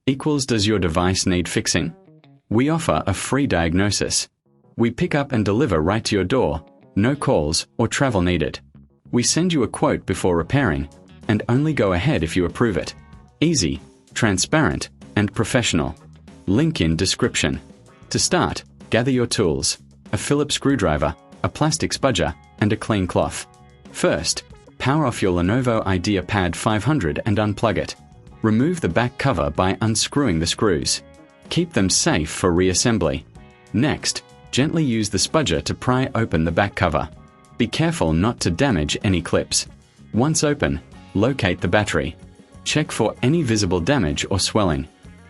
equals does your device need fixing? We offer a free diagnosis. We pick up and deliver right to your door, no calls or travel needed. We send you a quote before repairing, and only go ahead if you approve it. Easy, transparent, and professional. Link in description. To start, gather your tools, a Phillips screwdriver, a plastic spudger, and a clean cloth. First, power off your Lenovo IdeaPad 500 and unplug it. Remove the back cover by unscrewing the screws. Keep them safe for reassembly. Next, gently use the spudger to pry open the back cover. Be careful not to damage any clips. Once open, locate the battery. Check for any visible damage or swelling.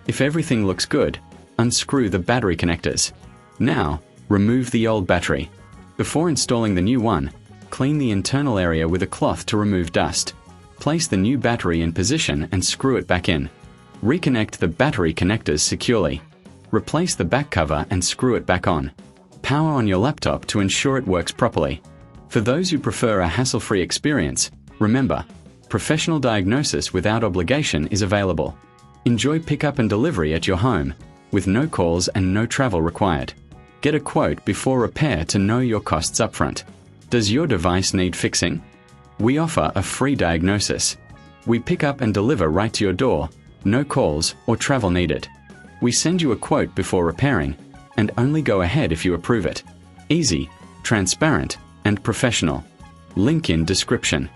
If everything looks good, unscrew the battery connectors. Now, remove the old battery. Before installing the new one, clean the internal area with a cloth to remove dust. Place the new battery in position and screw it back in. Reconnect the battery connectors securely. Replace the back cover and screw it back on. Power on your laptop to ensure it works properly. For those who prefer a hassle-free experience, remember, professional diagnosis without obligation is available. Enjoy pickup and delivery at your home, with no calls and no travel required. Get a quote before repair to know your costs upfront. Does your device need fixing? We offer a free diagnosis. We pick up and deliver right to your door, no calls or travel needed. We send you a quote before repairing, and only go ahead if you approve it. Easy, transparent, and professional. Link in description.